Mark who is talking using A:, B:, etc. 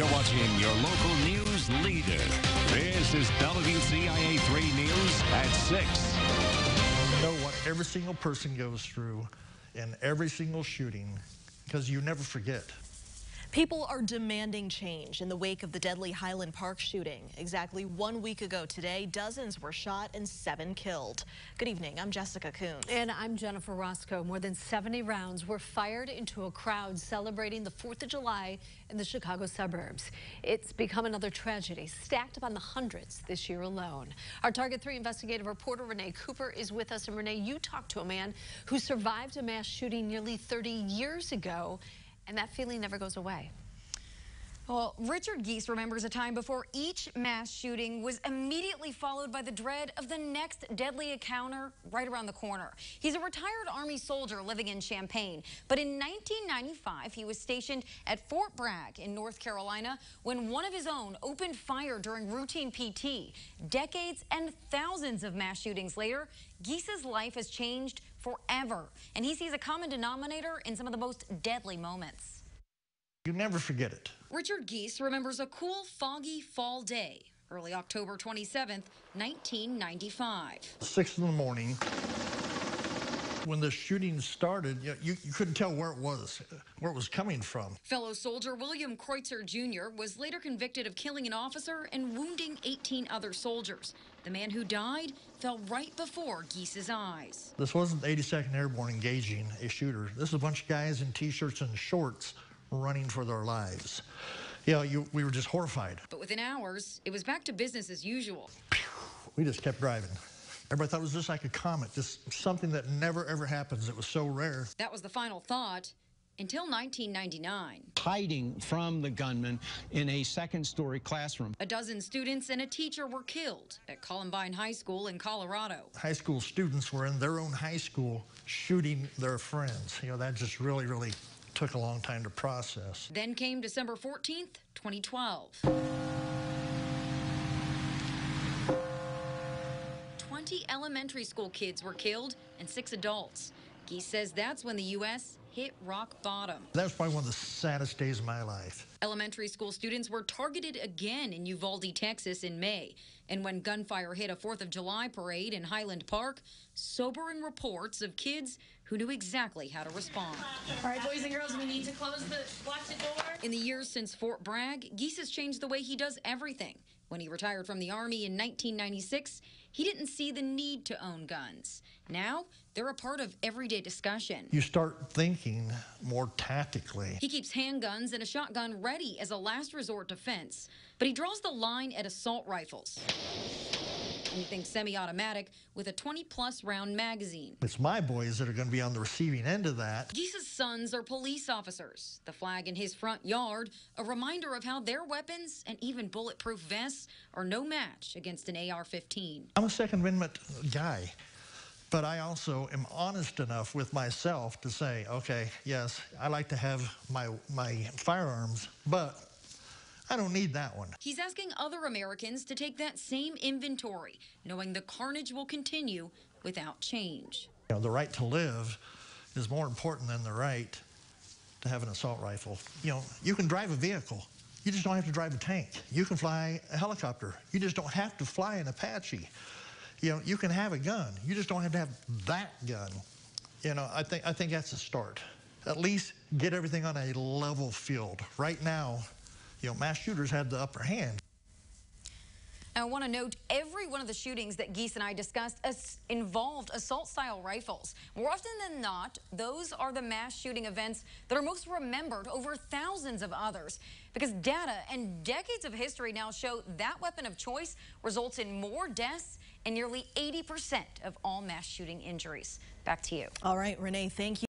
A: You're watching your local news leader. This is WCIA 3 News at 6.
B: Know what every single person goes through in every single shooting, because you never forget.
C: People are demanding change in the wake of the deadly Highland Park shooting. Exactly 1 week ago today, dozens were shot and 7 killed. Good evening, I'm Jessica Coons.
D: And I'm Jennifer Roscoe. More than 70 rounds were fired into a crowd celebrating the 4th of July in the Chicago suburbs. It's become another tragedy, stacked upon the hundreds this year alone. Our Target 3 investigative reporter Renee Cooper is with us. And Renee, you talked to a man who survived a mass shooting nearly 30 years ago. And that feeling never goes away.
E: Well, Richard Geese remembers a time before each mass shooting was immediately followed by the dread of the next deadly encounter right around the corner. He's a retired Army soldier living in Champaign, but in 1995, he was stationed at Fort Bragg in North Carolina when one of his own opened fire during routine PT. Decades and thousands of mass shootings later, Geese's life has changed forever, and he sees a common denominator in some of the most deadly moments.
B: You never forget it.
E: Richard Geese remembers a cool, foggy fall day, early October 27th, 1995.
B: 6 in the morning, when the shooting started, you couldn't tell where it was coming from.
E: Fellow soldier William Kreutzer Jr. was later convicted of killing an officer and wounding 18 other soldiers. The man who died fell right before Geese's eyes.
B: This wasn't the 82nd Airborne engaging a shooter. This is a bunch of guys in T-shirts and shorts running for their lives. We were just horrified.
E: But within hours, it was back to business as usual.
B: We just kept driving. Everybody thought it was just like a comet, just something that never ever happens. It was so rare.
E: That was the final thought until 1999.
F: Hiding from the gunman in a second-story classroom.
E: A dozen students and a teacher were killed at Columbine High School in Colorado.
B: High school students were in their own high school shooting their friends. That just really took a long time to process.
E: Then came December 14th, 2012. 20 elementary school kids were killed and 6 adults. Geese says that's when the U.S. hit rock bottom.
B: That was probably one of the saddest days of my life.
E: Elementary school students were targeted again in Uvalde, Texas in May. And when gunfire hit a 4th of July parade in Highland Park, sobering reports of kids who knew exactly how to respond.
G: All right, boys and girls, we need to lock the door.
E: In the years since Fort Bragg, Geese has changed the way he does everything. When he retired from the Army in 1996, he didn't see the need to own guns. Now, they're a part of everyday discussion.
B: You start thinking more tactically.
E: He keeps handguns and a shotgun ready as a last resort defense, but he draws the line at assault rifles. Anything semi-automatic with a 20-plus round magazine.
B: It's my boys that are going to be on the receiving end of that.
E: Geese's sons are police officers. The flag in his front yard, a reminder of how their weapons and even bulletproof vests are no match against an AR-15.
B: I'm a Second Amendment guy, but I also am honest enough with myself to say, okay, yes, I like to have my firearms, but I don't need that one.
E: He's asking other Americans to take that same inventory, knowing the carnage will continue without change.
B: The right to live is more important than the right to have an assault rifle. You can drive a vehicle. You just don't have to drive a tank. You can fly a helicopter. You just don't have to fly an Apache. You can have a gun. You just don't have to have that gun. I think that's a start. At least get everything on a level field. Right now, mass shooters had the upper hand.
E: I want to note every one of the shootings that Geese and I discussed involved assault-style rifles. More often than not, those are the mass shooting events that are most remembered over thousands of others. Because data and decades of history now show that weapon of choice results in more deaths and nearly 80% of all mass shooting injuries. Back to you.
C: All right, Renee, thank you.